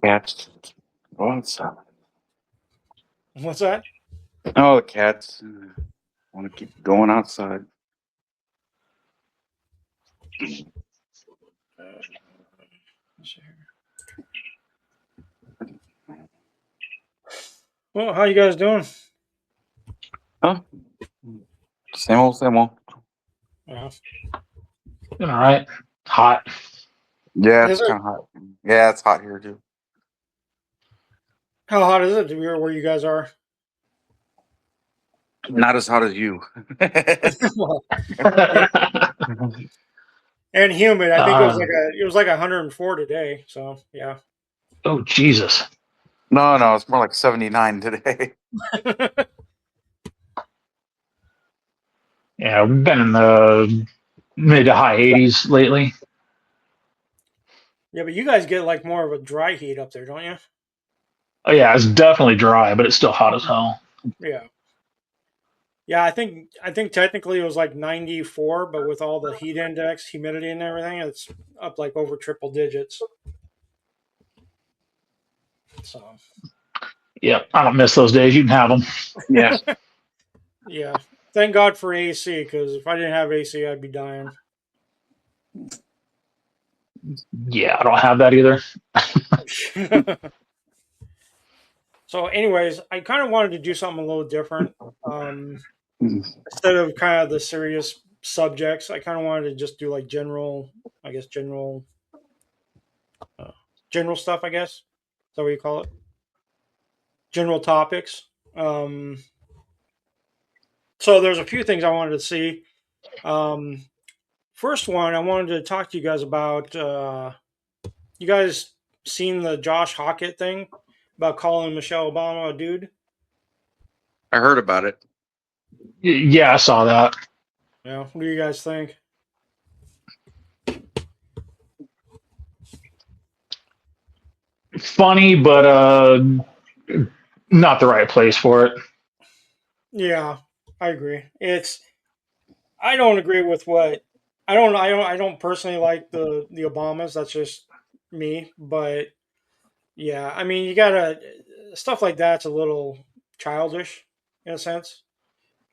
Cats. Go outside. What's that? Oh, the cats. Want to keep going outside. Well, how you guys doing? Huh? Same old, same old. Yeah. All right. Hot. Yeah, Is it's it? kind of hot. Yeah, it's hot here too. How hot is it where you guys are? Not as hot as you. Well, yeah. And humid. I think uh, it was like 104 today. So yeah. oh, Jesus. No, it's more like 79 today. Yeah, we've been in the mid to high 80s lately. Yeah, but you guys get like more of a dry heat up there, don't you? Oh, yeah, it's definitely dry, but it's still hot as hell. Yeah. Yeah, I think technically it was like 94, but with all the heat index, humidity, and everything, it's up like over triple digits. So Yep, I don't miss those days. You can have them. Yeah. yeah, thank God for AC because if I didn't have AC, I'd be dying. Yeah, I don't have that either. So, anyways, I kind of wanted to do something a little different. Instead of kind of the serious subjects, I kind of wanted to just do like general, I guess uh, general stuff. I guess is that what you call it? General topics. Um, so there's a few things I wanted to see. Um, First one, I wanted to talk to you guys about. You guys seen the Josh Hokit thing about calling Michelle Obama a dude? I heard about it. Yeah, I saw that. Yeah. What do you guys think? Funny, but not the right place for it. Yeah, I agree. It's I don't agree with what I don't personally like the Obamas. That's just me. But yeah, I mean, you gotta stuff like that's a little childish in a sense.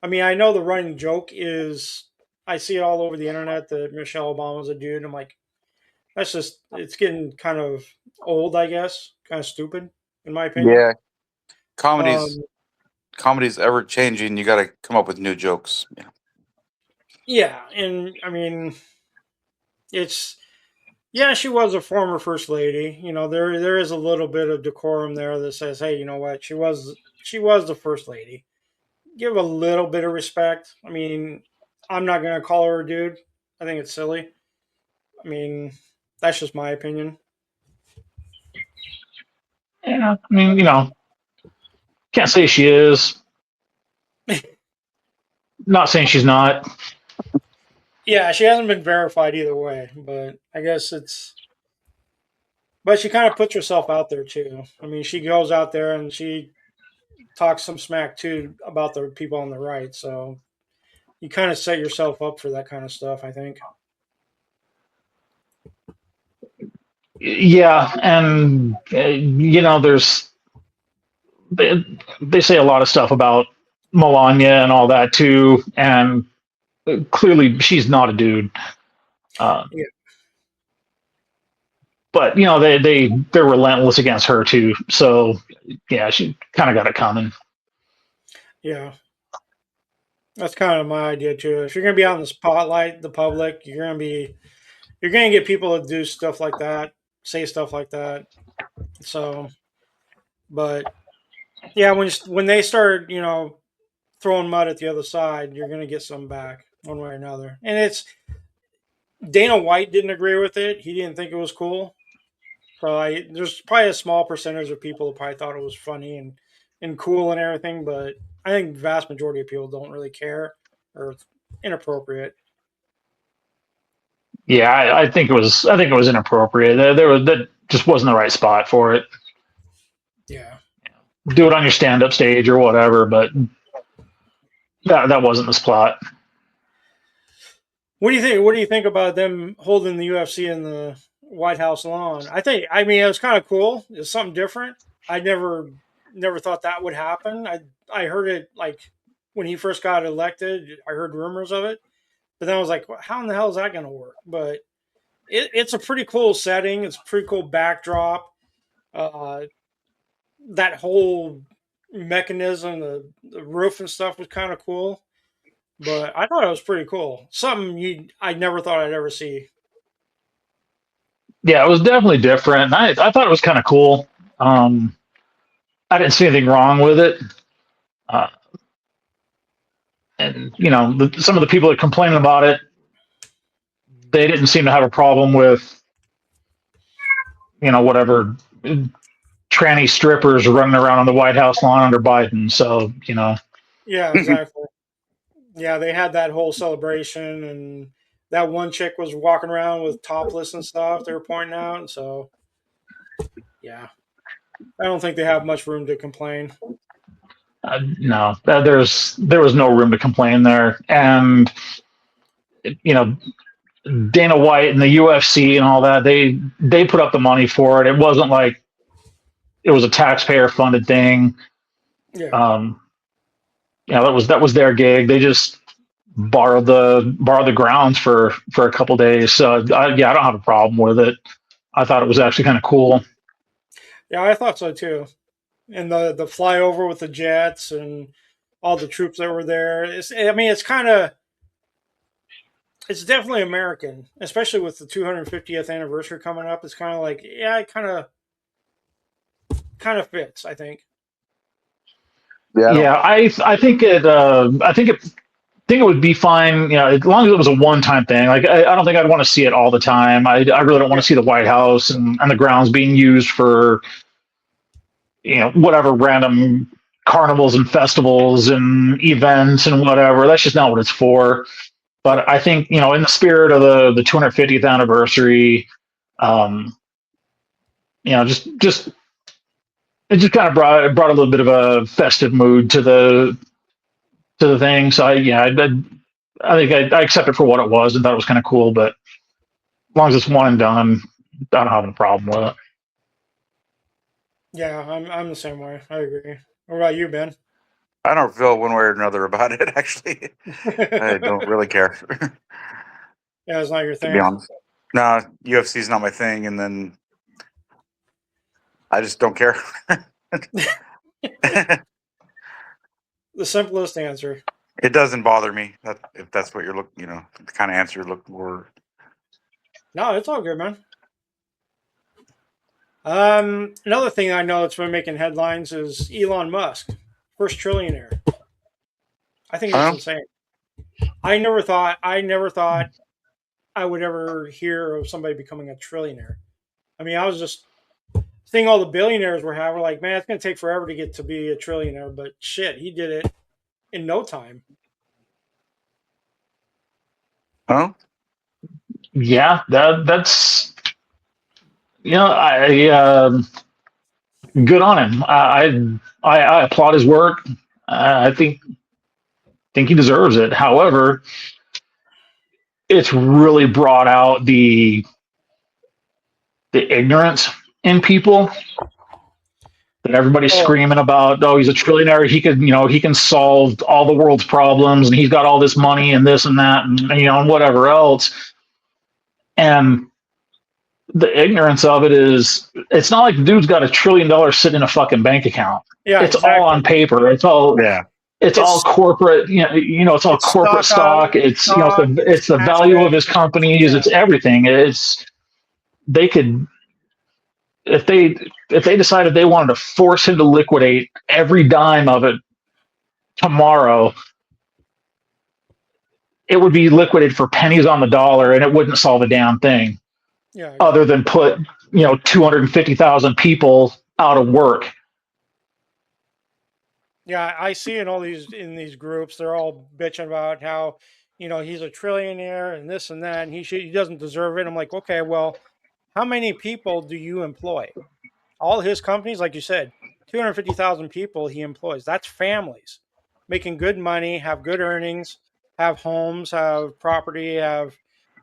I mean, I know the running joke is I see it all over the internet that Michelle Obama's a dude. I'm like, that's just it's getting kind of old, I guess, kind of stupid in my opinion. Yeah. Comedy's Um, comedy's ever changing. You got to come up with new jokes. Yeah. yeah, and I mean, it's yeah, she was a former first lady. You know, there is a little bit of decorum there that says, hey, you know what, she was the first lady. Give a little bit of respect. I mean, I'm not gonna call her a dude. I think it's silly. I mean, that's just my opinion. Yeah, I mean, can't say she is. Not saying she's not. Yeah, she hasn't been verified either way, but I guess it's. But she kind of puts herself out there too. I mean, she goes out there and she talks some smack too about the people on the right. So you kind of set yourself up for that kind of stuff, I think. Yeah, and there's they say a lot of stuff about Melania and all that too, and clearly she's not a dude. Uh, Yeah, but they're relentless against her too. So yeah, she kind of got it coming. yeah, that's kind of my idea too. If you're gonna be out in the spotlight, the public, you're gonna get people to do stuff like that, say stuff like that. So, but yeah, when they start, throwing mud at the other side, you're gonna get some back one way or another. And it's Dana White didn't agree with it. He didn't think it was cool. So there's probably a small percentage of people who probably thought it was funny and cool and everything, but I think the vast majority of people don't really care or it's inappropriate. Yeah, I think it was inappropriate. That just wasn't the right spot for it. Yeah. Do it on your stand up stage or whatever, but that wasn't the spot. What do you think? What do you think about them holding the UFC in White House lawn. I mean, it was kind of cool. It's something different. I never thought that would happen. I heard it like when he first got elected. I heard rumors of it, but then I was like, well, how in the hell is that going to work? But it's a pretty cool setting. It's a pretty cool backdrop. Uh, that whole mechanism, the roof and stuff was kind of cool. But I thought it was pretty cool. Something I never thought I'd ever see. Yeah, it was definitely different. I thought it was kind of cool. Um, I didn't see anything wrong with it. Uh, and some of the people that complained about it, they didn't seem to have a problem with whatever tranny strippers running around on the White House lawn under Biden. So Yeah, exactly. Yeah, they had that whole celebration, and that one chick was walking around with topless and stuff. They were pointing out, and so yeah, I don't think they have much room to complain. no, there was no room to complain there, and you know Dana White and the UFC and all that, they put up the money for it. It wasn't like it was a taxpayer funded thing. Yeah, Um, that was their gig. They just borrowed the grounds for a couple days. So yeah, I don't have a problem with it. I thought it was actually kind of cool. yeah, I thought so too. And the flyover with the jets and all the troops that were there. I mean, it's definitely American, especially with the 250th anniversary coming up. It's kind of like, yeah, it kind of fits, I think. Yeah, Yeah, I think it would be fine, as long as it was a one-time thing. Like I don't think I'd want to see it all the time. I really don't want Yeah, to see the White House and the grounds being used for whatever random carnivals and festivals and events and whatever. That's just not what it's for. yeah, But I think in the spirit of the 250th anniversary, um, just it just kind of brought a little bit of a festive mood to the thing. So I think I accept it for what it was and thought it was kind of cool. But as long as it's one and done, I don't have a problem with it. yeah. I'm the same way. I agree. What about you, Ben? I don't feel one way or another about it. Actually, I don't really care. Yeah, it's not your To be thing. honest, no, UFC is not my thing, and then I just don't care. The simplest answer. It doesn't bother me. If that's what you're looking, the kind of answer you're looking for. No, it's all good, man. Another thing I know that's been making headlines is Elon Musk, first trillionaire. I think that's Huh? insane. I never thought I would ever hear of somebody becoming a trillionaire. I mean, I was just seeing all the billionaires we're having, like, man, it's gonna take forever to get to be a trillionaire, but shit, he did it in no time. Huh? Yeah, that's I good on him. I applaud his work. I think he deserves it. However, it's really brought out the ignorance in people that everybody's Oh, screaming about. Oh, he's a trillionaire. He can solve all the world's problems, and he's got all this money and this and that, and whatever else. And the ignorance of it is, it's not like the dude's got $1 trillion sitting in a fucking bank account. yeah, It's all exactly. on paper. Yeah. It's all It's corporate. It's all it's corporate stock. stock, it's It's the value of his assets. companies. Yeah, It's everything. They could, if they decided they wanted to force him to liquidate every dime of it tomorrow, it would be liquidated for pennies on the dollar, and it wouldn't solve a damn thing yeah, other exactly. than put 250,000 people out of work. Yeah, I see in these groups, they're all bitching about how, he's a trillionaire and this and that, and he doesn't deserve it. I'm like, okay, well, how many people do you employ? All his companies, like you said, 250,000 people he employs. That's families making good money, have good earnings, have homes, have property, have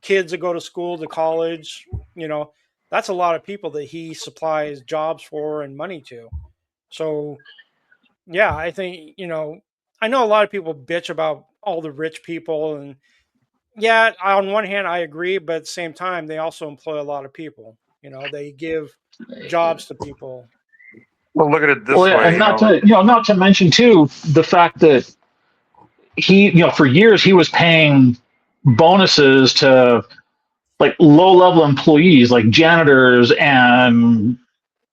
kids that go to school, to college. You know, that's a lot of people that he supplies jobs for and money to. So, yeah, I think, I know a lot of people bitch about all the rich people. And yeah, on one hand, I agree. But at the same time, they also employ a lot of people. They give jobs to people. Well, look at it Well, this yeah, way. and not to mention too the fact that he, for years he was paying bonuses to like low level employees, like janitors and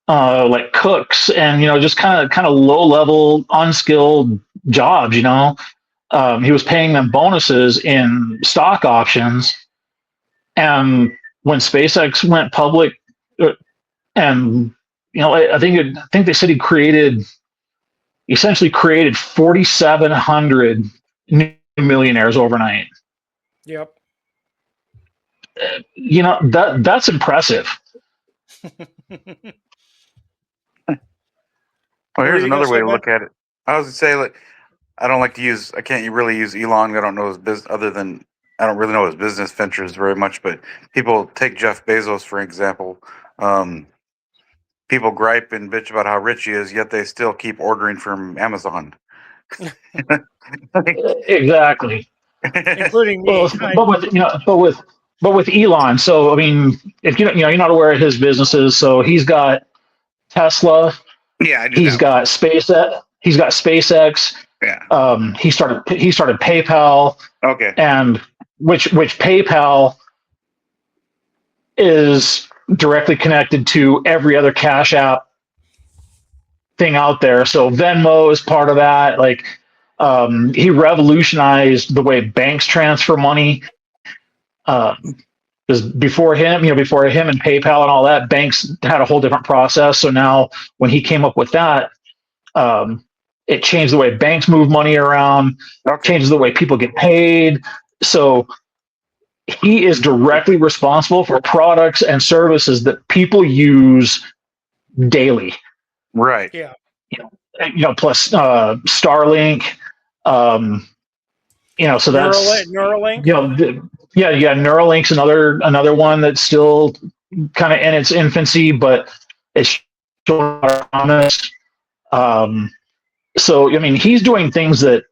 like cooks, and just kind of low level, unskilled jobs. He was paying them bonuses in stock options, and when SpaceX went public, and I think they said he essentially created 4,700 new millionaires overnight. Yep. That's impressive. Well, What were here's you gonna another way say, to Ben? look at it. I was gonna say, like, I can't really use Elon. I don't know his business other than I don't really know his business ventures very much. But people take Jeff Bezos for example. Um, People gripe and bitch about how rich he is, yet they still keep ordering from Amazon. Exactly. Including Well, me. but with Elon, so I mean, if you're not aware of his businesses, so he's got Tesla, Yeah, I knew he's that. got SpaceX, Yeah. He started PayPal, Okay. and which PayPal is directly connected to every other Cash App thing out there. So Venmo is part of that. Like, he revolutionized the way banks transfer money. Because before him and PayPal and all that, banks had a whole different process. So now, when he came up with that, it changed the way banks move money around, Okay. changes the way people get paid. So he is directly responsible for products and services that people use daily. Right. Yeah. Plus Starlink. Um, so that's Neuralink. yeah. Neuralink's another one that's still kind of in its infancy, but it's showing a lot of promise. So I mean, he's doing things that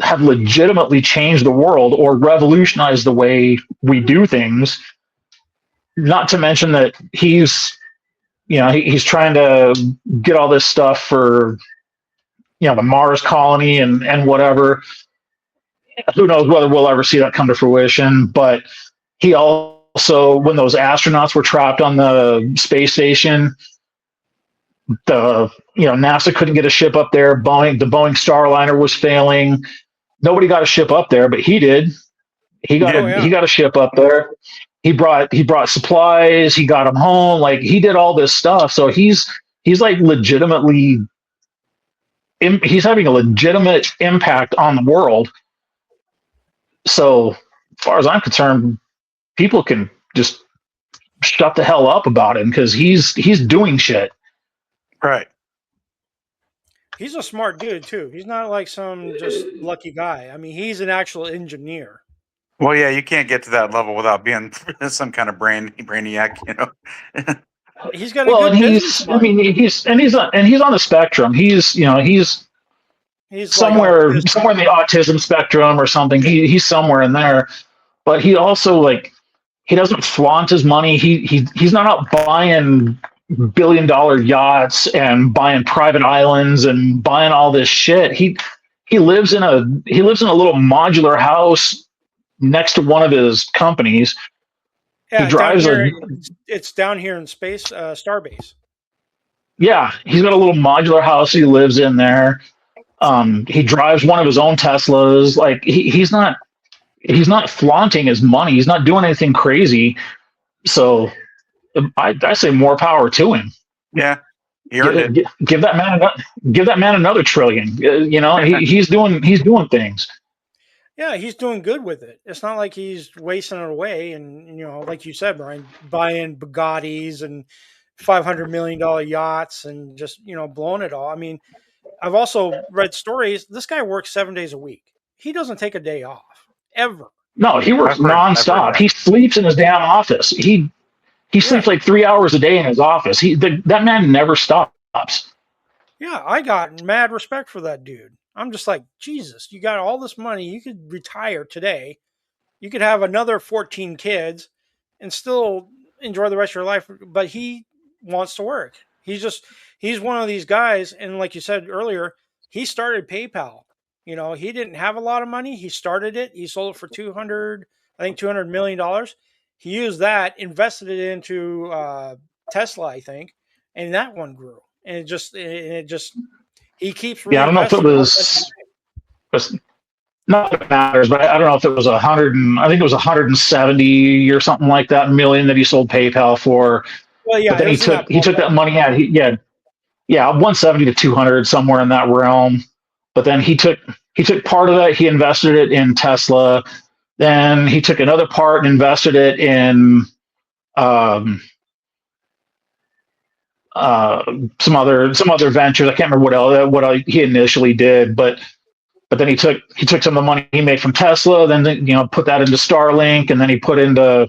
have legitimately changed the world or revolutionized the way we do things. Not to mention that he's trying to get all this stuff for the Mars colony and whatever. Who knows whether we'll ever see that come to fruition? But he also, when those astronauts were trapped on the space station, NASA couldn't get a ship up there. The Boeing Starliner was failing. Nobody got a ship up there, but he did. He got Oh, yeah. he got a ship up there. He brought supplies. He got them home. Like, he did all this stuff. So he's like legitimately. He's having a legitimate impact on the world. So, as far as I'm concerned, people can just shut the hell up about him because he's doing shit. Right. He's a smart dude too. He's not like some just lucky guy. I mean, he's an actual engineer. Well, yeah, you can't get to that level without being some kind of brainiac, He's got a Well, good and business mind. he's on the spectrum. He's He's like somewhere in autistic. the autism spectrum or something. He's somewhere in there, but he also, like, he doesn't flaunt his money. He's not out buying $1 billion yachts and buying private islands and buying all this shit. He lives in a little modular house next to one of his companies. He Yeah, drives it's down here in space, Starbase. he's got a little modular house he lives in there. He drives one of his own Teslas. Like, he's not flaunting his money. He's not doing anything crazy. So I say more power to him. Yeah, he earned it. Give that man another trillion. He's doing things. Yeah, he's doing good with it. It's not like he's wasting it away. And like you said, Brian, buying Bugattis and $500 million yachts and just blowing it all. I mean, I've also read stories. This guy works 7 days a week. He doesn't take a day off ever. No, he works I've heard nonstop. that. He sleeps in his damn office. He He sleeps like 3 hours a day in his office. That man never stops. Yeah, I got mad respect for that dude. I'm just like, Jesus, you got all this money. You could retire today. You could have another 14 kids and still enjoy the rest of your life. But he wants to work. He's one of these guys. And like you said earlier, he started PayPal. You know, he didn't have a lot of money. He started it. He sold it for $200 million. He used that, invested it into Tesla, I think, and that one grew. And it just he keeps Yeah, I don't know if it reinvesting. was not that it matters, but I don't know if it was 100 and I think it was 170 or something like that million that he sold PayPal for. Well, But yeah, then it was in that he took that money out. Yeah, 170 to 200 somewhere in that realm. But then he took part of that. He invested it in Tesla. Then he took another part and invested it in um, some other ventures. I can't remember he initially did, but then he took some of the money he made from Tesla, then put that into Starlink, and then he put into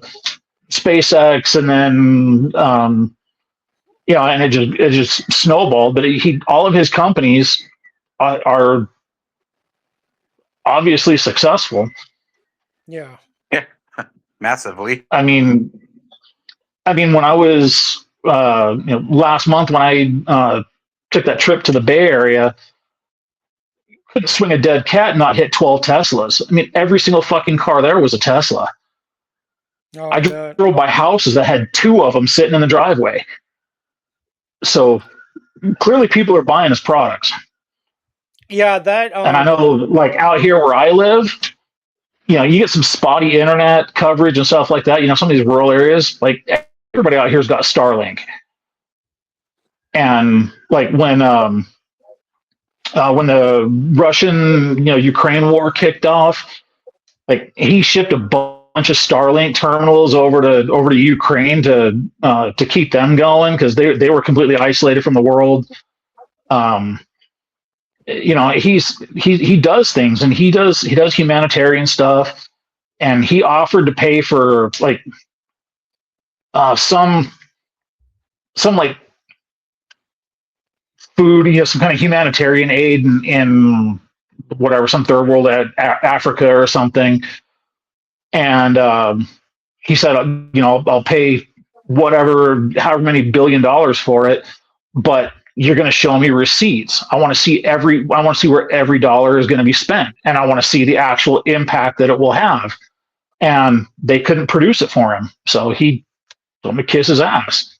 SpaceX, and then and it just snowballed. But he all of his companies are obviously successful. Yeah. Yeah, massively. I mean, when I was last month when I took that trip to the Bay Area, couldn't swing a dead cat and not hit 12 Teslas. I mean, every single fucking car there was a Tesla. Oh, I bet. drove by houses that had two of them sitting in the driveway. So clearly people are buying his products. Yeah, that And I know, like, out here where I live, you get some spotty internet coverage and stuff like that. Some of these rural areas, like, everybody out here's got Starlink. And like when the Russian Ukraine war kicked off, like, he shipped a bunch of Starlink terminals over to Ukraine to keep them going because they were completely isolated from the world. He does things, and he does humanitarian stuff, and he offered to pay for like some like food, some kind of humanitarian aid in whatever, some third world Africa or something. And he said, I'll pay whatever, however many $1 billion for it, but you're going to show me receipts. I want to see where every dollar is going to be spent, and I want to see the actual impact that it will have. And they couldn't produce it for him, so he told me to kiss his ass.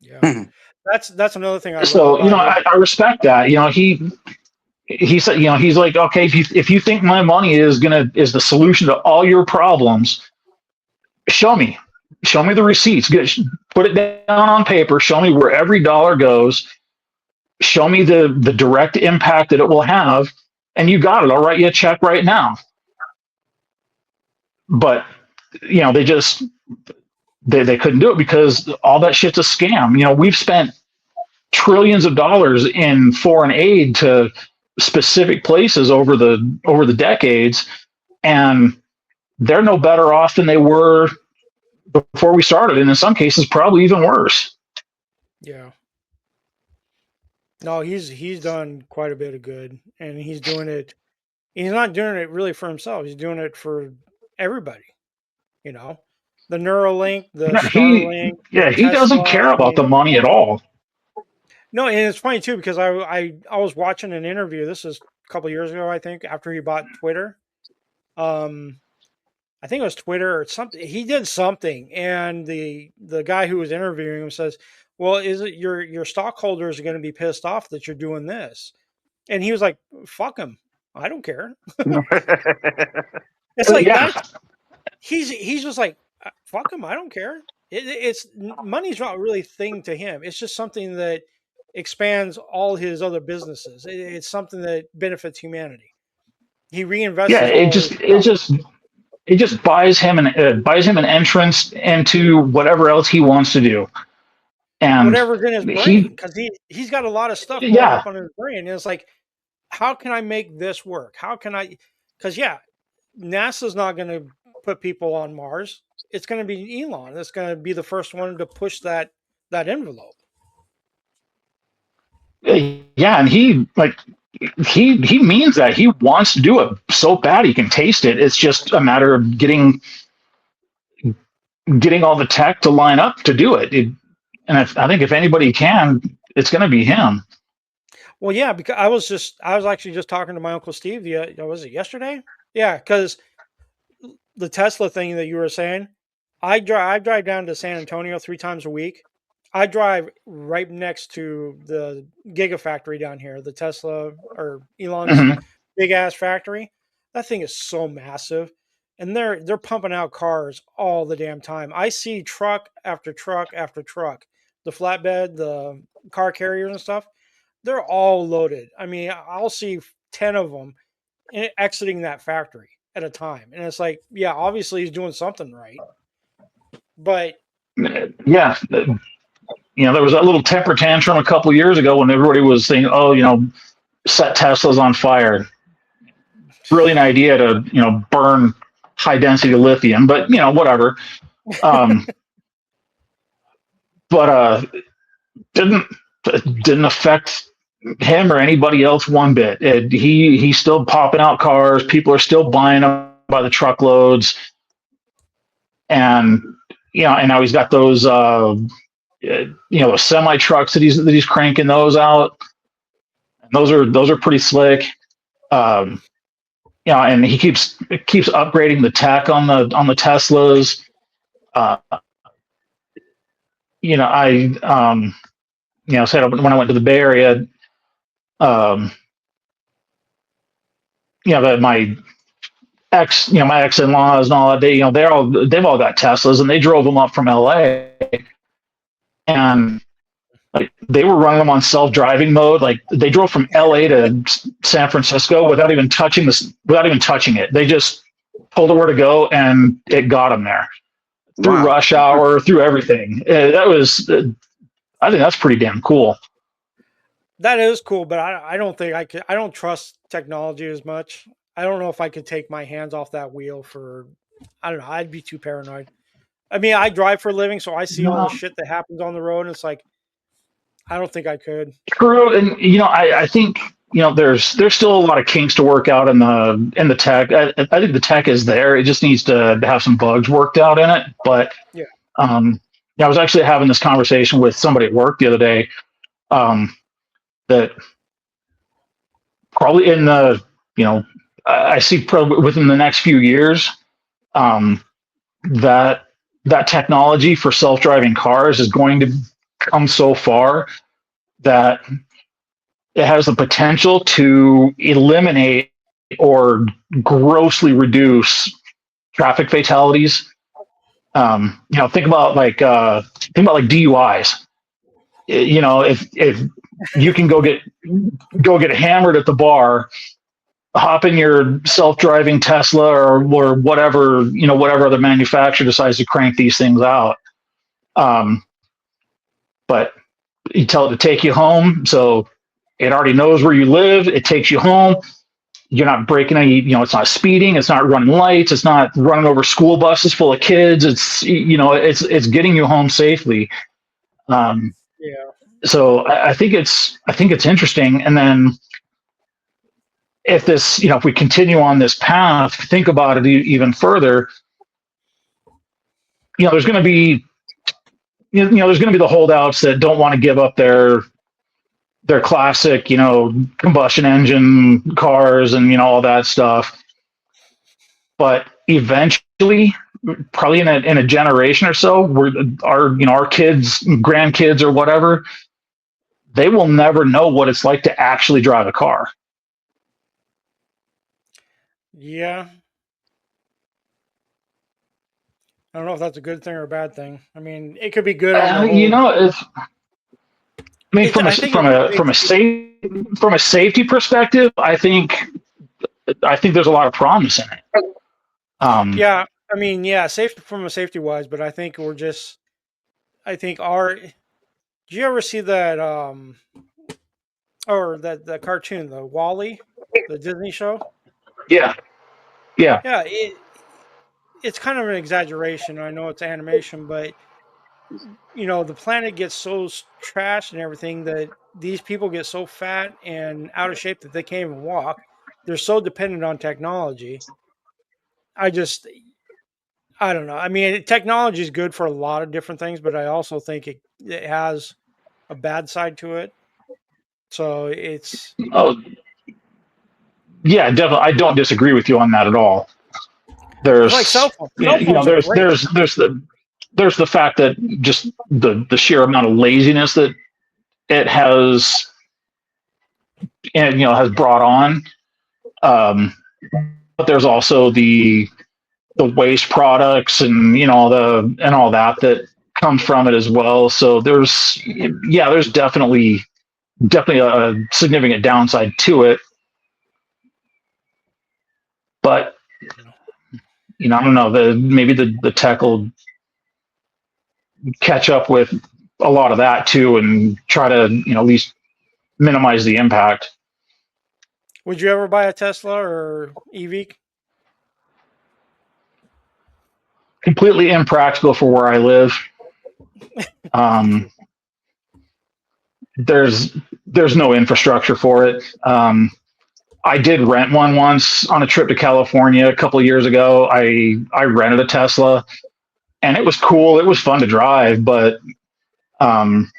Yeah, that's another thing I So love about I respect that. He said, he's like, okay, if you think my money is the solution to all your problems, show me the receipts. Put it down on paper. Show me where every dollar goes. Show me the direct impact that it will have, and you got it. I'll write you a check right now. But they just they couldn't do it because all that shit's a scam. We've spent trillions of dollars in foreign aid to specific places over the decades, and they're no better off than they were before we started, and in some cases probably even worse. Yeah. No, he's done quite a bit of good, and he's doing it. He's not doing it really for himself. He's doing it for everybody. The Neuralink, the Starlink, the He doesn't Tesla. care about the money at all. No, and it's funny too because I was watching an interview. This is a couple years ago, I think, after he bought Twitter. I think it was Twitter or something. He did something, and the guy who was interviewing him says, "Well, is it your stockholders are going to be pissed off that you're doing this?" And he was like, "Fuck him, I don't care." It's like that. He's just like, "Fuck him, I don't care." It's money's not really a thing to him. It's just something that expands all his other businesses. It's something that benefits humanity. He reinvests. Yeah, it just buys him an entrance into whatever else he wants to do, and whatever's in his brain, because he's got a lot of stuff going up on his brain. And it's like, how can I make this work? How can I? Because NASA's not going to put people on Mars, it's going to be Elon. That's going to be the first one to push that envelope. Yeah, and he means that. He wants to do it so bad he can taste it. It's just a matter of getting all the tech to line up to do it. And I think if anybody can, it's going to be him. Well, yeah, because I was actually just talking to my uncle Steve. Was it yesterday? Yeah, because the Tesla thing that you were saying, I drive down to San Antonio 3 times a week. I drive right next to the Gigafactory down here, the Tesla or Elon's Mhm. big ass factory. That thing is so massive, and they're pumping out cars all the damn time. I see truck after truck after truck, the flatbed, the car carriers and stuff. They're all loaded. I mean, I'll see 10 of them exiting that factory at a time, and it's like, yeah, obviously he's doing something right, but Yeah, there was that little temper tantrum a couple years ago when everybody was saying, "Oh, set Teslas on fire." Brilliant idea to burn high density lithium, but whatever. Um, but didn't didn't affect him or anybody else one bit. He's still popping out cars. People are still buying them by the truckloads, and and now he's got those semi trucks that he's cranking those out. Those are pretty slick. Um, and he keeps upgrading the tech on the Teslas. Uh, I said when I went to the Bay Area, that my ex in laws and all that, they've all got Teslas, and they drove them up from LA, and like they were running them on self driving mode. Like they drove from LA to San Francisco without even touching it. They just told it where to go, and it got them there through Wow. rush hour, through everything. I think that's pretty damn cool. that is cool. But I don't think I could. I don't trust technology as much. I don't know if I could take my hands off that wheel for. I don't know. I'd be too paranoid. I mean, I drive for a living, so I see all the shit that happens on the road, and it's like, I don't think I could. True, and I think there's still a lot of kinks to work out in the tech. I think the tech is there. It just needs to have some bugs worked out in it. But Yeah. I was actually having this conversation with somebody at work the other day. That probably in the I see probably within the next few years, that technology for self-driving cars is going to come so far that it has the potential to eliminate or grossly reduce traffic fatalities. Think about like DUIs. If you can go get hammered at the bar, hop in your self-driving Tesla or whatever other manufacturer decides to crank these things out. But you tell it to take you home, so it already knows where you live. It takes you home. You're not breaking any, it's not speeding. It's not running lights. It's not running over school buses full of kids. It's, it's getting you home safely. Yeah. So I think it's interesting. And then if this, if we continue on this path, think about it even further, there's going to be, there's going to be the holdouts that don't want to give up their classic, combustion engine cars and, all that stuff. But eventually, probably in a generation or so, our kids, grandkids or whatever, they will never know what it's like to actually drive a car. Yeah. I don't know if that's a good thing or a bad thing. I mean, it could be good on the whole. From a safety perspective, I think there's a lot of promise in it. Yeah, I mean, yeah, safe from a safety wise, but I think did you ever see that or that cartoon, the Wall-E, the Disney show? Yeah. Yeah, it's kind of an exaggeration. I know it's animation, but the planet gets so trashed and everything that these people get so fat and out of shape that they can't even walk. They're so dependent on technology. I just, I don't know. I mean, technology is good for a lot of different things, but I also think it has a bad side to it. So it's Oh, yeah, definitely. I don't disagree with you on that at all. like cell There's, phones. Cell you know, phones are there's great. there's there's the there's the fact that just the sheer amount of laziness that it has, and has brought on. Um, but there's also the waste products and and all that comes from it as well. So there's definitely a significant downside to it. But I don't know, maybe the tech will catch up with a lot of that too, and try to at least minimize the impact. Would you ever buy a Tesla or EV? Completely impractical for where I live. Um, there's no infrastructure for it. I did rent one once on a trip to California a couple of years ago. I rented a Tesla, and it was cool. It was fun to drive, but um,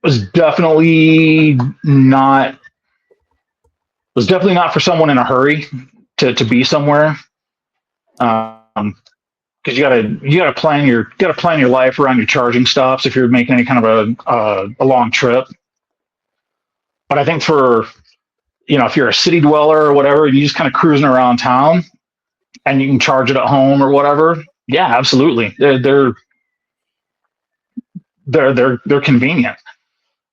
was definitely not was definitely not for someone in a hurry to be somewhere. Because you gotta plan your life around your charging stops if you're making any kind of a long trip. But I think for if you're a city dweller or whatever, and you just kind of cruising around town and you can charge it at home or whatever. Yeah, absolutely. They're convenient.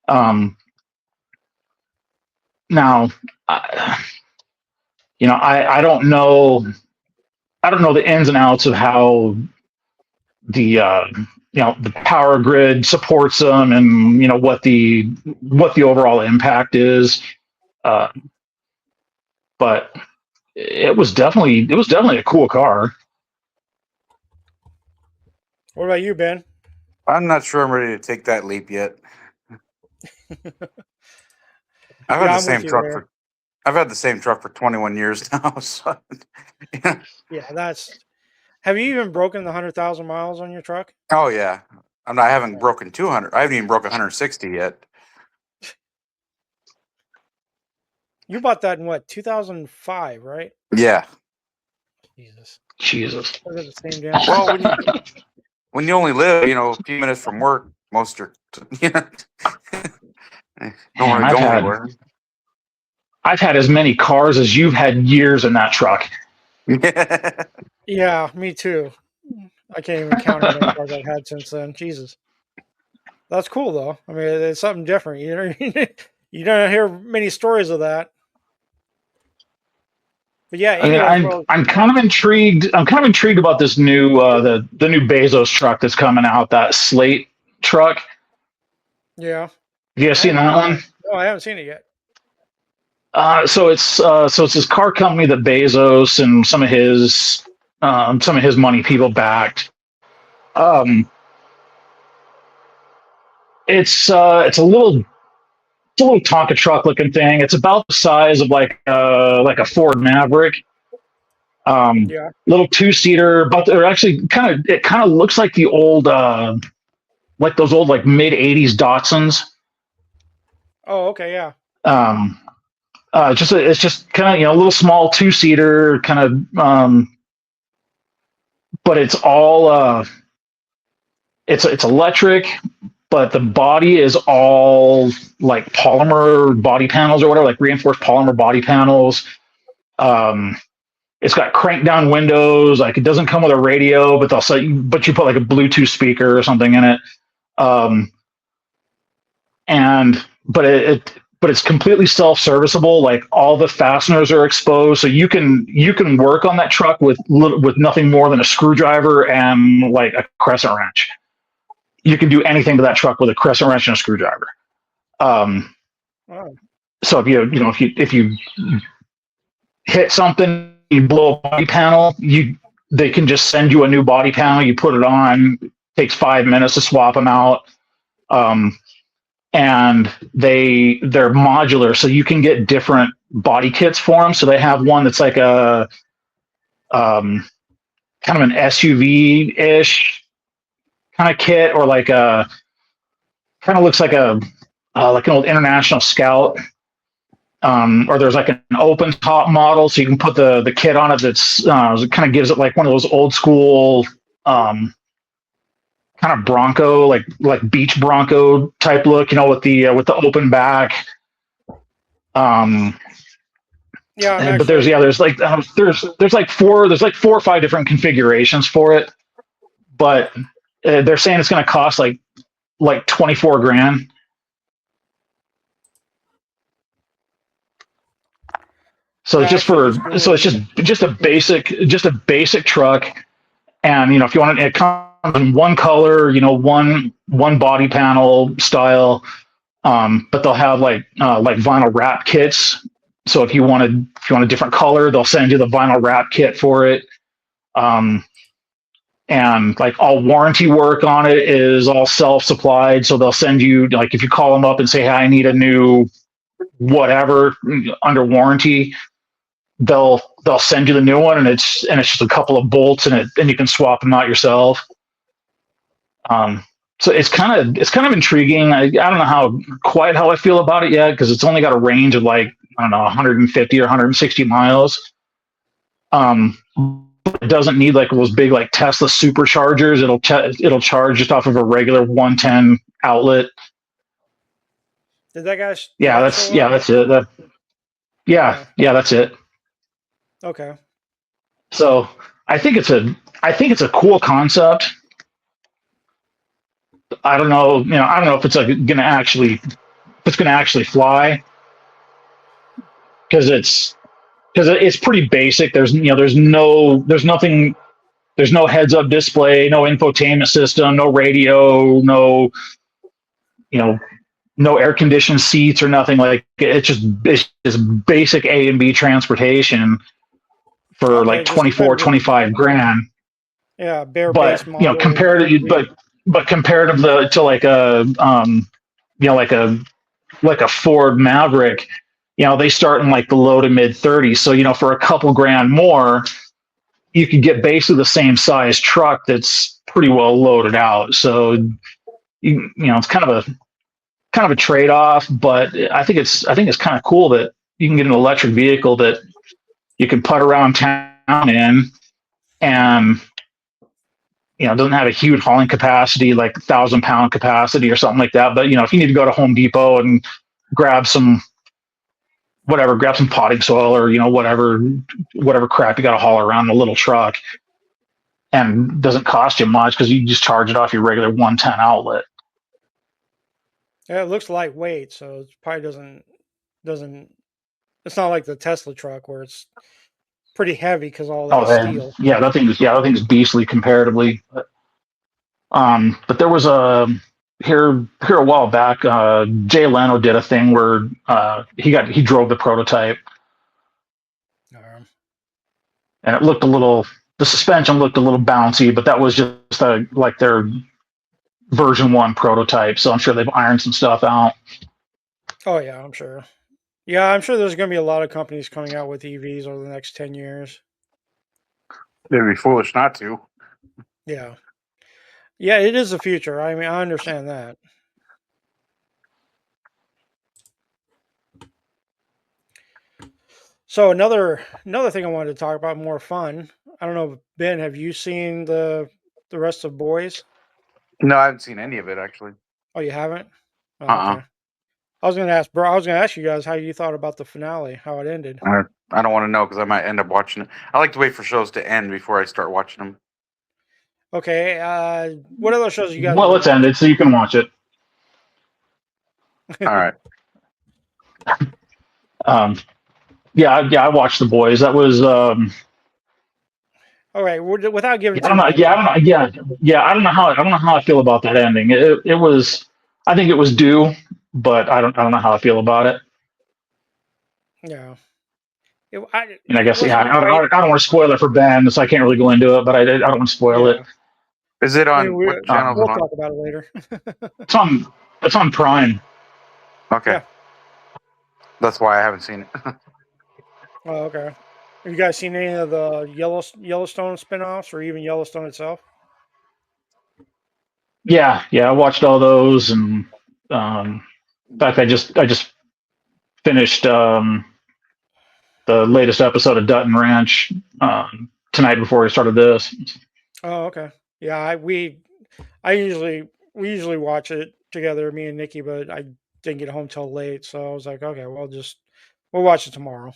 Um, Now, I don't know. I don't know the ins and outs of how the power grid supports them, and what the overall impact is. Uh, but it was definitely a cool car. What about you, Ben? I'm not sure I'm ready to take that leap yet. I've had Yeah, the I'm with same you truck there. for I've had the same truck for 21 years now. So, yeah. Yeah, that's. Have you even broken the 100,000 miles on your truck? Oh yeah. I haven't broken 200. I haven't even broken 160 yet. You bought that in what, 2005, right? Yeah. Jesus. Was it the same damn Well, thing? when you only live, a few minutes from work, most are, don't Man, want to go anywhere. I've had as many cars as you've had years in that truck. Yeah, me too. I can't even count how many cars I've had since then. Jesus. That's cool though. I mean, it's something different. You don't hear many stories of that. But yeah, I mean, anyways, bro. I'm kind of intrigued. I'm kind of intrigued about this new the new Bezos truck that's coming out. That Slate truck. Yeah. Have you guys seen that one? No, I haven't seen it yet. So it's this car company that Bezos and some of his money people backed. Um, it's a little Tonka truck looking thing. It's about the size of like a Ford Maverick. Yeah. Little two-seater, but they're actually it kind of looks like the old like those old like mid '80s Datsuns. Oh, okay, yeah. It's just kind of a little small two-seater kind of, but it's all it's electric, but the body is all like polymer body panels or whatever, like reinforced polymer body panels. Um, it's got crank down windows. Like it doesn't come with a radio, but you put like a Bluetooth speaker or something in it. And but it's completely self-serviceable. Like all the fasteners are exposed, so you can work on that truck with nothing more than a screwdriver and like a crescent wrench. You can do anything to that truck with a crescent wrench and a screwdriver. Oh. So if you hit something blow a body panel, they can just send you a new body panel. You put it on. It takes 5 minutes to swap them out. And they're modular, so you can get different body kits for them. So they have one that's like a kind of an SUV ish kind of kit, or like a kind of looks like an old International Scout. Or there's like an open top model, so you can put the kit on it. That's it kind of gives it like one of those old school kind of Bronco, like beach Bronco type look, with the open back. Yeah, But there's like 4 or 5 different configurations for it, but they're saying it's going to cost like 24 grand. So it's just a basic truck, and if you want it comes in one color, one body panel style, but they'll have like vinyl wrap kits. So if you want a different color, they'll send you the vinyl wrap kit for it. And like all warranty work on it is all self-supplied. So they'll send you, like, if you call them up and say, hey, I need a new whatever under warranty, they'll send you the new one, and it's just a couple of bolts, and you can swap them out yourself. So it's kind of intriguing. I don't know quite how I feel about it yet, because it's only got a range of like, I don't know, 150 or 160 miles. It doesn't need like those big like Tesla superchargers. It'll charge just off of a regular 110 outlet. Did that guy? That's it. That's it. Okay. So I think it's a cool concept. I don't know, I don't know if it's going to actually fly, because it's pretty basic. There's no heads up display, no infotainment system, no radio, no air conditioned seats or nothing. Like, it's just basic A and B transportation for like 24, 25 grand. Yeah, bare but base model. Comparative to like a like a Ford Maverick, they start in like the low to mid 30s. So for a couple grand more, you could get basically the same size truck that's pretty well loaded out. So it's kind of a trade off, but I think it's kind of cool that you can get an electric vehicle that you can putt around town in, and doesn't have a huge hauling capacity, like 1,000-pound capacity or something like that. But if you need to go to Home Depot and grab some potting soil, or whatever crap you got to haul around in a little truck, and doesn't cost you much because you just charge it off your regular 110 outlet. Yeah, it looks lightweight, so it probably doesn't. It's not like the Tesla truck where it's pretty heavy because all that steel. Yeah, that thing's beastly comparatively. But there was here a while back, Jay Leno did a thing where he drove the prototype, and it looked the suspension looked a little bouncy, but that was just like their version 1 prototype. So I'm sure they've ironed some stuff out. Oh yeah, I'm sure. Yeah, I'm sure there's going to be a lot of companies coming out with EVs over the next 10 years. They'd be foolish not to. Yeah. Yeah, it is the future. I mean, I understand that. So another thing I wanted to talk about, more fun. I don't know, Ben, have you seen the rest of Boys? No, I haven't seen any of it, actually. Oh, you haven't? Oh, okay. I was going to ask you guys how you thought about the finale, how it ended. I don't want to know, because I might end up watching it. I like to wait for shows to end before I start watching them. Okay. What other shows you guys? Well, let's end it so you can watch it. All right. Yeah, I watched The Boys. That was all right. Without giving. I don't know how I feel about that ending. It was, I think it was due, but I don't know how I feel about it. Yeah. And I it guess, yeah, wasn't quite. I don't want to spoil it for Ben, so I can't really go into it, but I don't want to spoil it. Yeah, Is it I mean, on what channel is we'll it on? talk about it later. It's on, it's on Prime. Okay, Yeah. that's why I haven't seen it. Oh, okay. Have you guys seen any of the Yellowstone spin-offs or even Yellowstone itself? Yeah, I watched all those, and in fact, I just finished the latest episode of Dutton Ranch tonight before we started this. Oh, okay. Yeah, I usually we usually watch it together, me and Nikki, but I didn't get home till late, so I was like, okay, well, we'll watch it tomorrow.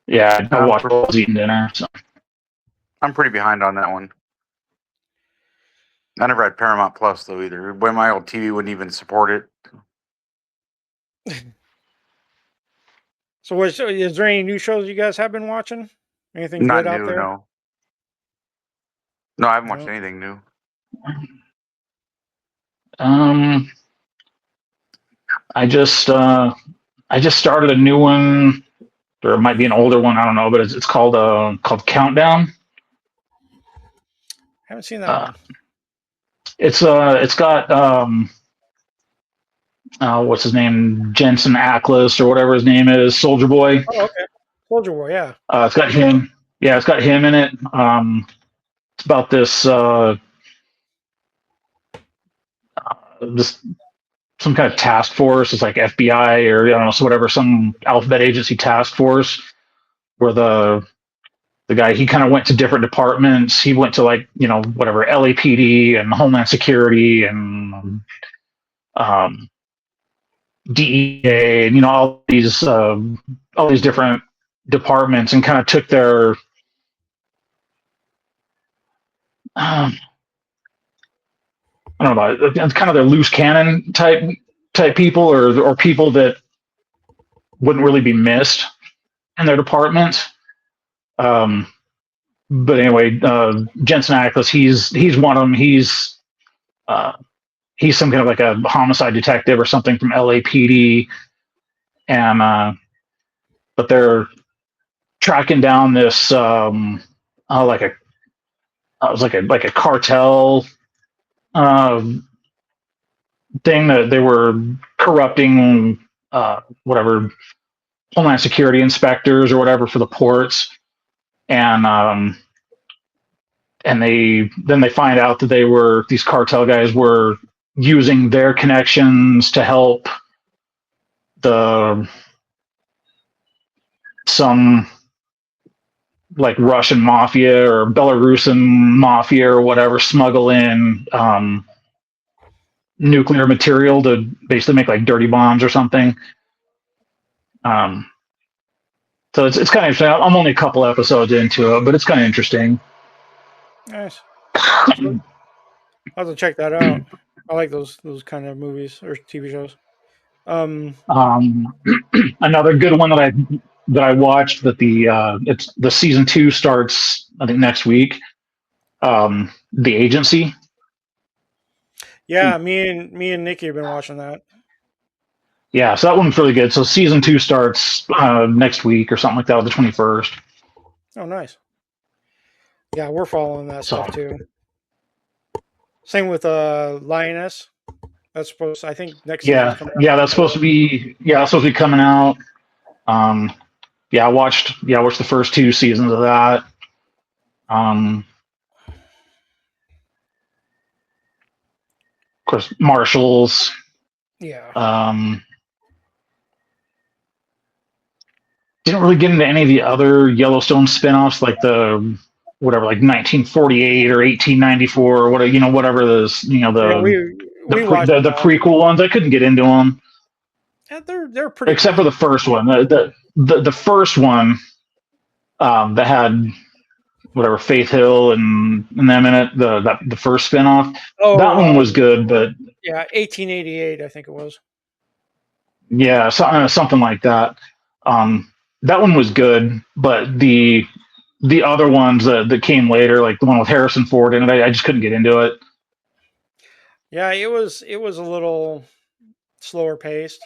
Yeah, I I'm watched pr- while I was eating dinner. So. I'm pretty behind on that one. I never had Paramount Plus though either. When my old TV wouldn't even support it. So, is there any new shows you guys have been watching? Anything Not good out new, there? no. No, I haven't watched No. anything new. Um, I just started a new one, or it might be an older one. I don't know, but it's called Countdown. Haven't seen that Uh, one. it's got what's his name, Jensen Ackles or whatever his name is, Soldier Boy. Oh, okay. Soldier Boy, yeah. It's got him. Yeah, it's got him in it. It's about this some kind of task force. It's like FBI or I don't know, so whatever, some alphabet agency task force where the guy, he kind of went to different departments. He went to, like, whatever, LAPD and Homeland Security and DEA, and all these different departments, and kind of took their I don't know about it, kind of their loose cannon type people, or people that wouldn't really be missed in their department. Um, but anyway, Jensen Ackles, he's one of them. Uh, he's some kind of like a homicide detective or something from LAPD, and but they're tracking down this like a it was like a cartel uh, thing that they were corrupting whatever Homeland Security inspectors or whatever for the ports, and they find out that these cartel guys were using their connections to help the some like Russian mafia or Belarusian mafia or whatever smuggle in nuclear material to basically make like dirty bombs or something. Um, so it's kind of interesting. I'm only a couple episodes into it, but it's kind of interesting. Nice. I'll have to check that out. I like those kind of movies or TV shows. Another good one that I watched that it's the season 2 starts, I think, next week. The Agency. Yeah, me and Nikki have been watching that. Yeah, so that one's really good. So season 2 starts next week or something like that, the 21st. Oh, nice. Yeah, we're following that So stuff too. Same with Lioness. That's supposed. I think next season's coming out. that's supposed to be coming out. I watched the first 2 seasons of that. Of course, Marshals. Yeah. Didn't really get into any of the other Yellowstone spinoffs, like the whatever, like 1948 or 1894 or whatever this, Yeah, we watched the prequel ones. I couldn't get into them. Yeah, they're pretty. Except for the first one. The first one that had whatever Faith Hill and them in it. The first spinoff. Oh, that one was good, but yeah, 1888, I think it was. Yeah, something like that. That one was good, but the other ones that came later, like the one with Harrison Ford in it, I just couldn't get into it. Yeah, it was a little slower paced.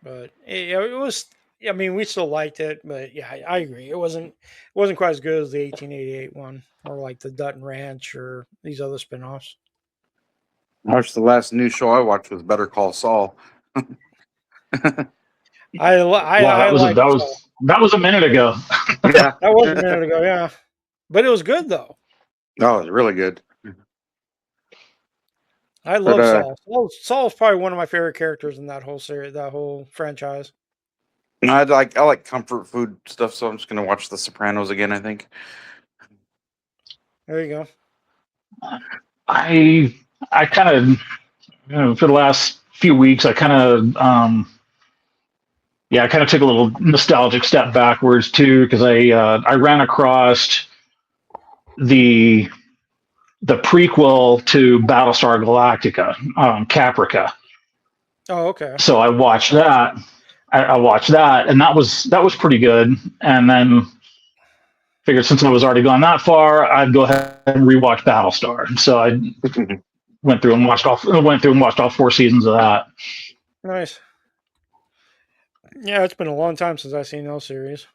but it was. I mean, we still liked it, but yeah, I agree. It wasn't quite as good as the 1888 one, or like the Dutton Ranch or these other spinoffs. I watched the last new show I watched was Better Call Saul. Yeah, I like Saul. that was a minute ago. Yeah. That was a minute ago, yeah, but it was good though. Oh, it was really good. I But love Saul. Saul's probably one of my favorite characters in that whole series, that whole franchise. I like comfort food stuff, so I'm just gonna watch The Sopranos again, I think. There you go. I kind of for the last few weeks I kind of I kind of took a little nostalgic step backwards too because I ran across the prequel to Battlestar Galactica, Caprica. Oh, okay. So I watched that. I watched that, and that was pretty good. And then figured since I was already gone that far, I'd go ahead and rewatch Battlestar. So I went through and watched all 4 seasons of that. Nice. Yeah, it's been a long time since I've seen those series.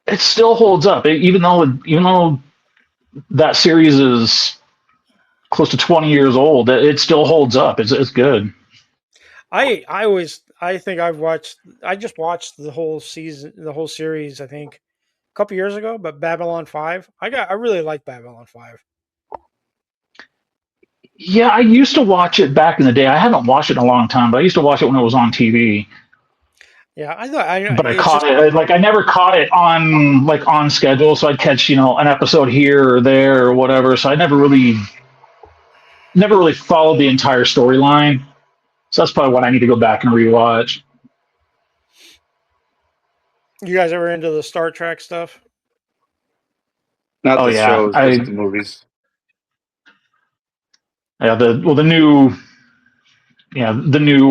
It still holds up, even though that series is close to 20 years old. It still holds up. It's good. I think I just watched the whole season, the whole series. I think a couple years ago, but Babylon 5. I really like Babylon 5. Yeah, I used to watch it back in the day. I haven't watched it in a long time, but I used to watch it when it was on TV. Yeah, I thought But I it's caught just it like I never caught it on schedule, so I'd catch an episode here or there or whatever. So I never really followed the entire storyline. So that's probably what I need to go back and rewatch. you guys ever into the Star Trek stuff? Not Oh the yeah, shows, just the movies. the new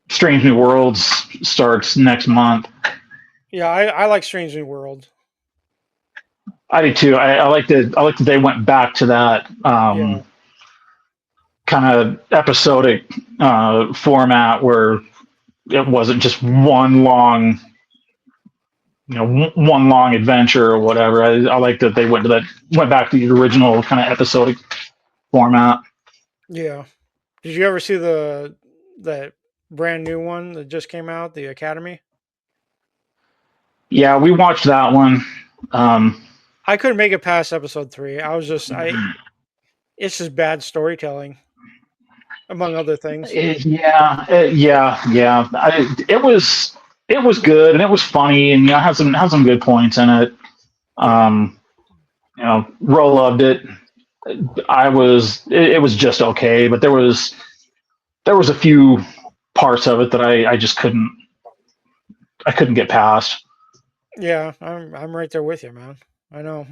Strange New Worlds starts next month. Yeah, I like Strange New World. I do too. I like that they went back to that Yeah. kind of episodic format where it wasn't just one long adventure or whatever. I like that they went back to the original kind of episodic format. Yeah. Did you ever see that brand new one that just came out, the Academy? Yeah, we watched that one. I couldn't make it past episode 3. It's just bad storytelling, among other things. Yeah. It was good and it was funny and had some good points in it. Ro loved it. It was just okay, but there was a few parts of it that I just couldn't get past. Yeah, I'm right there with you, man. I know.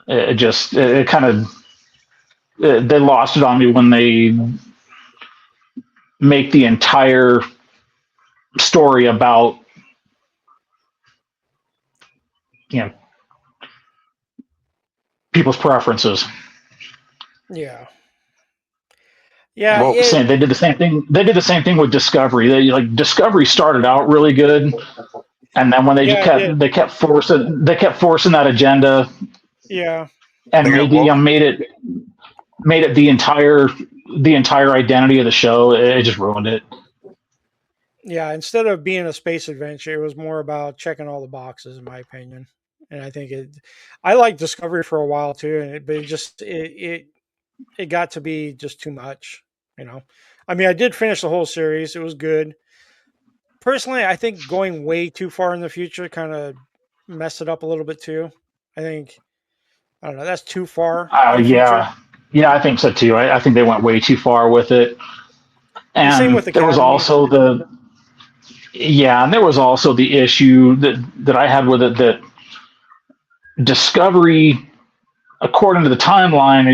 It kind of they lost it on me when they make the entire story about people's preferences. Yeah. Yeah. Well, They did the same thing. They did the same thing with Discovery. Discovery started out really good, and then when they kept forcing that agenda. Yeah. And made it the entire identity of the show. It just ruined it. Yeah, instead of being a space adventure, it was more about checking all the boxes, in my opinion. And I think I liked Discovery for a while too, but it got to be just too much. I mean, I did finish the whole series; it was good. Personally, I think going way too far in the future kind of messed it up a little bit too. I don't know. That's too far. Yeah, I think so too. I think they went way too far with it. And same with there was also the issue that I had with it, that Discovery, according to the timeline,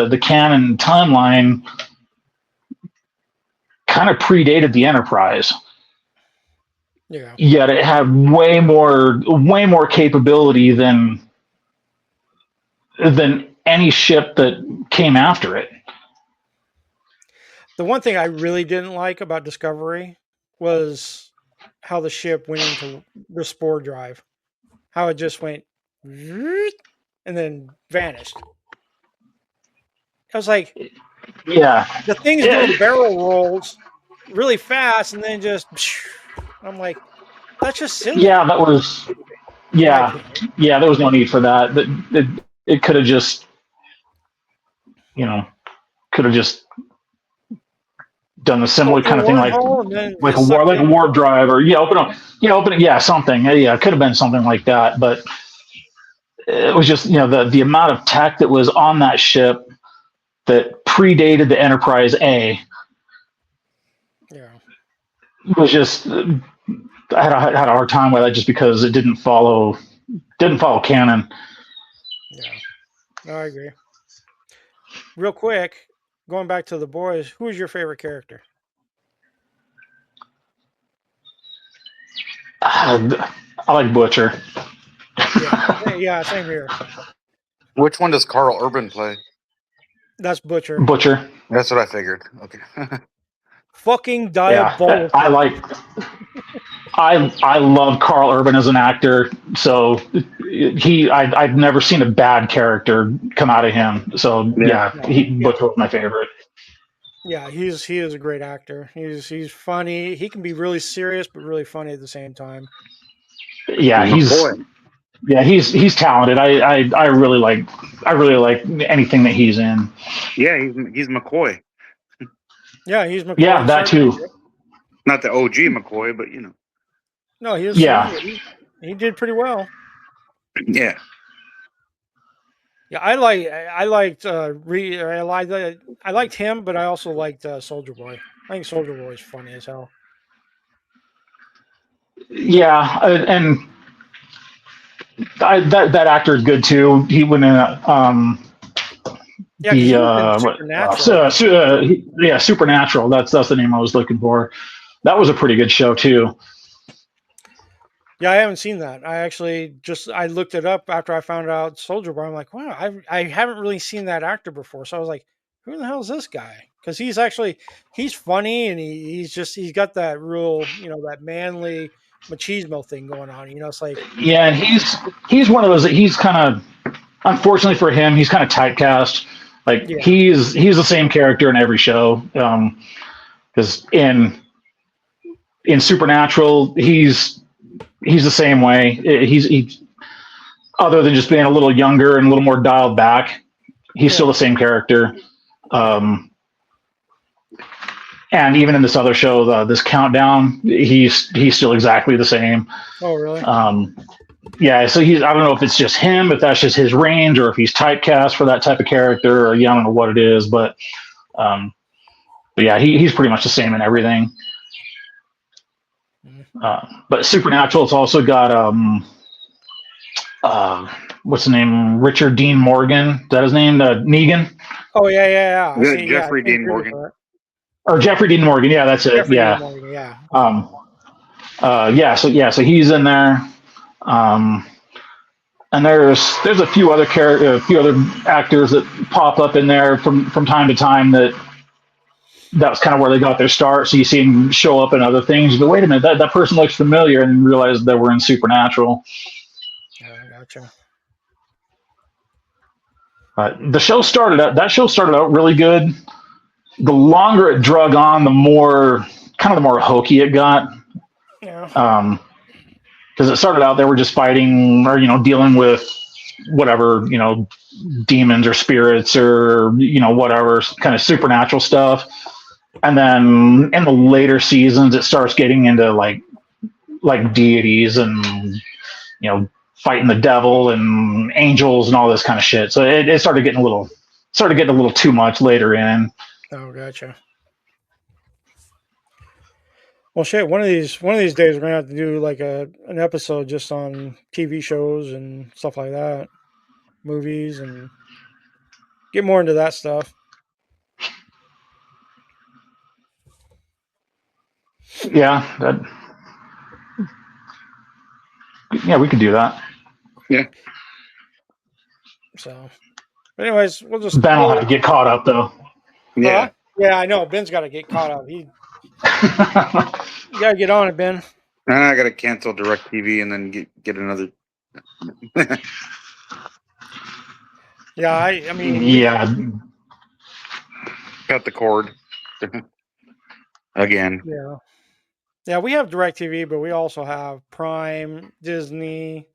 the canon timeline, kind of predated the Enterprise. Yeah. Yet it had way more capability than any ship that came after it. The one thing I really didn't like about Discovery was how the ship went into the spore drive. How it just went and then vanished. I was like, Yeah. the thing's doing barrel rolls really fast, and then just. I'm like, that's just silly. Yeah, that was. Yeah, there was no need for that. It could have just, just done a similar Open kind of thing, like wormhole and then like just sucked a in. warp drive, or open it, something. Yeah, it could have been something like that, but it was just the amount of tech that was on that ship that predated the Enterprise A Yeah. was just. I had a hard time with that just because it didn't follow canon. Yeah. No, I agree. Real quick, going back to the boys, who is your favorite character? I like Butcher. Yeah, same here. Which one does Carl Urban play? That's Butcher. Butcher. That's what I figured. Okay. Fucking diabolical. Yeah, I love Carl Urban as an actor. So I've never seen a bad character come out of him. So Butcher was my favorite. Yeah, he is a great actor. He's funny. He can be really serious but really funny at the same time. Yeah, he's talented. I really like anything that he's in. Yeah, he's McCoy. Yeah, he's McCoy. Yeah, that too. Not the OG McCoy, but No, he was. Yeah, he did pretty well. Yeah. Yeah, I liked him, but I also liked Soldier Boy. I think Soldier Boy is funny as hell. Yeah, and that actor is good too. He went in Supernatural. Supernatural. That's the name I was looking for. That was a pretty good show too. Yeah, I haven't seen that. I actually I looked it up after I found out Soldier Boy. I'm like, wow, I haven't really seen that actor before. So I was like, who the hell is this guy? Because he's funny, and he's got that real, that manly machismo thing going on. It's like, yeah, and he's one of those that he's kind of, unfortunately for him, he's kind of typecast. Like he's the same character in every show. Because in Supernatural, he's the same way. He's other than just being a little younger and a little more dialed back, he's still the same character. And even in this other show, this Countdown, he's still exactly the same. Oh, really? Yeah. So I don't know if it's just him, if that's just his range, or if he's typecast for that type of character, or I don't know what it is, but yeah, he's pretty much the same in everything. But Supernatural, it's also got what's the name? Richard Dean Morgan. Is that his name? Negan. Oh yeah. Jeffrey Dean Morgan. Or Jeffrey Dean Morgan. Yeah, that's it. Jeffrey yeah. Dean Morgan, yeah. So he's in there. And there's a few other actors that pop up in there from time to time that was kind of where they got their start. So you see them show up in other things. You go, wait a minute, that person looks familiar, and realize that we're in Supernatural. Yeah, gotcha. That show started out really good. The longer it drug on, the more hokey it got. Yeah. Because it started out they were just fighting or dealing with whatever demons or spirits or whatever kind of supernatural stuff, and then in the later seasons it starts getting into like deities and fighting the devil and angels and all this kind of shit. So it started getting a little too much later in. Oh, gotcha. Well, shit. One of these days, we're gonna have to do like an episode just on TV shows and stuff like that, movies, and get more into that stuff. Yeah, we could do that. Yeah. So, but anyways, we'll just Ben will have to get caught up though. Yeah. Yeah, I know. Ben's got to get caught up. You got to get on it, Ben. I gotta cancel DirecTV and then get another. Yeah, I mean, yeah, Cut the cord again. yeah, we have DirecTV, but we also have Prime, Disney,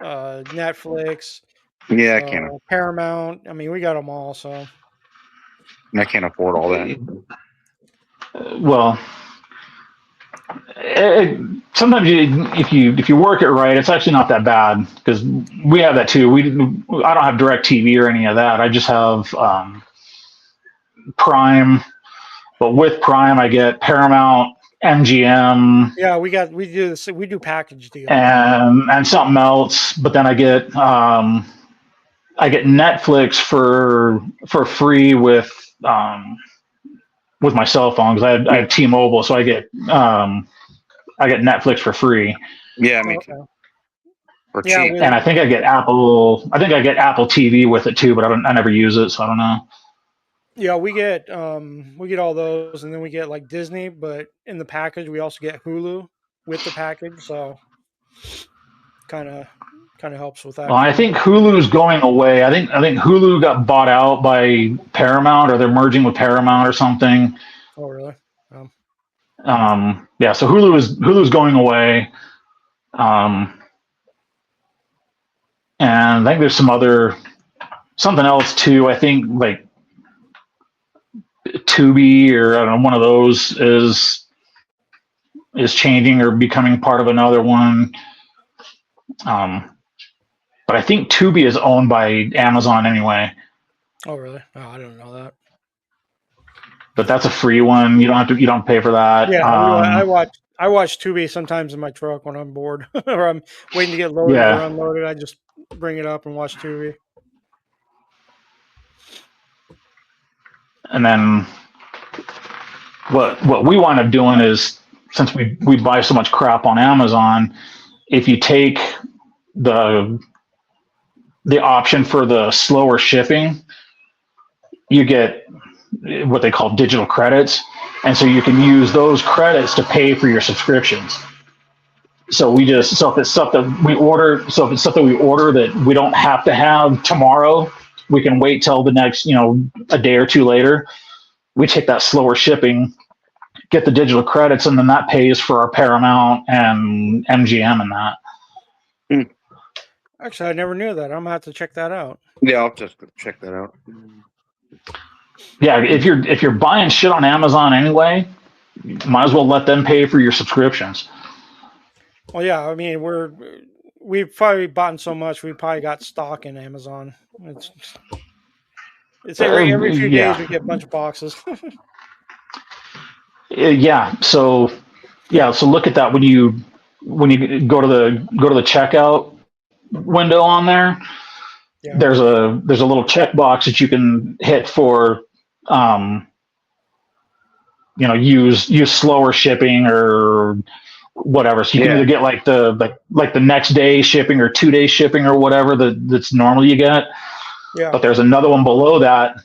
Netflix, Yeah, I can't. Paramount. I mean, we got them all. So I can't afford all that. well, sometimes if you work it right, it's actually not that bad because we have that too. I don't have Direct TV or any of that. I just have Prime, but with Prime, I get Paramount, MGM, yeah, we do this. We do package deal. and something else. But then I get Netflix for free with my cell phone because I have T-Mobile, so I get Netflix for free. Yeah, me too. Okay. For Yeah, cheap. And I think I get Apple. I think I get Apple TV with it too, but I never use it, so I don't know. Yeah, we get all those, and then we get like Disney, but in the package we also get Hulu with the package, so kind of helps with that. Well, I too. think Hulu's going away. I think Hulu got bought out by Paramount, or they're merging with Paramount or something. Oh, really? Yeah, so Hulu's going away. And I think there's something else too. I think like Tubi or I don't know, one of those is changing or becoming part of another one. But I think Tubi is owned by Amazon anyway. Oh, really? Oh, I didn't know that. But that's a free one. You don't pay for that. Yeah, I watch Tubi sometimes in my truck when I'm bored or I'm waiting to get loaded or Yeah. unloaded. I just bring it up and watch Tubi. And then what we wind up doing is, since we buy so much crap on Amazon, if you take the option for the slower shipping, you get what they call digital credits, and so you can use those credits to pay for your subscriptions. So if it's stuff that we order that we don't have to have tomorrow, we can wait till the next, a day or two later. We take that slower shipping, get the digital credits, and then that pays for our Paramount and MGM and that. Actually, I never knew that. I'm gonna have to check that out. Yeah, I'll just check that out. Yeah, if you're buying shit on Amazon anyway, might as well let them pay for your subscriptions. Well, yeah, I mean we've probably bought so much we probably got stock in Amazon. It's every few days we get a bunch of boxes. Yeah. So look at that when you go to the checkout window on there. Yeah. There's a little checkbox that you can hit for use slower shipping or whatever. So you can either get like the next day shipping or 2 day shipping or whatever that's normally you get. Yeah. But there's another one below that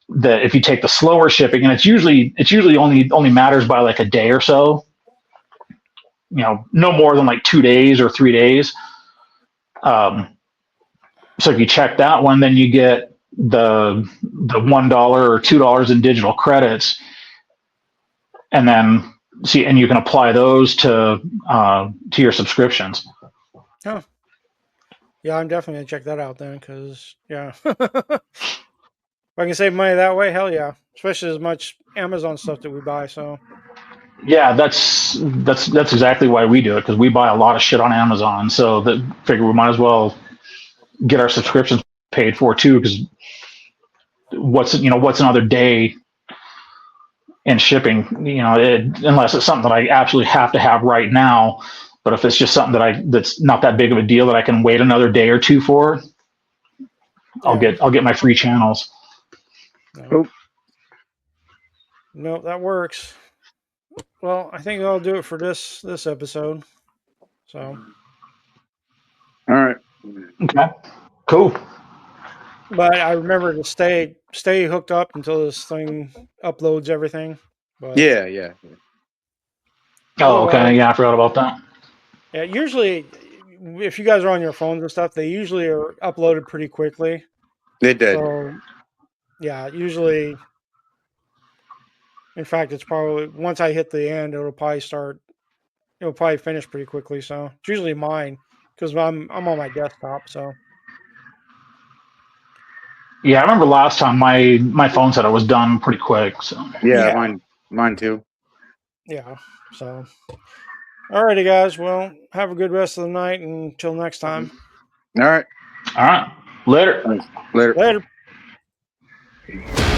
if you take the slower shipping, and it's usually only matters by like a day or so, no more than like 2 days or 3 days. So if you check that one, then you get the $1 or $2 in digital credits, and then and you can apply those to your subscriptions. Oh. Yeah, I'm definitely gonna check that out then, because if I can save money that way, hell yeah! Especially as much Amazon stuff that we buy. So yeah, that's exactly why we do it, because we buy a lot of shit on Amazon. So that figure we might as well get our subscriptions paid for too, because what's another day in shipping? Unless it's something that I absolutely have to have right now. But if it's just something that's not that big of a deal that I can wait another day or two for, I'll get my free channels. No, that works. Well, I think I'll do it for this episode. So. All right. Okay. Cool. But I remember to stay stay hooked up until this thing uploads everything. But Yeah. Oh, otherwise, okay. Yeah, I forgot about that. yeah, usually if you guys are on your phones and stuff, they usually are uploaded pretty quickly. They did. So yeah, usually, in fact, it's probably once I hit the end, it'll probably finish pretty quickly. So it's usually mine because I'm on my desktop. So Yeah, I remember last time my phone said it was done pretty quick. So Yeah, yeah, mine too. yeah. So alrighty, guys. Well, have a good rest of the night and until next time. All right. all right, later. Thanks. Later. Later.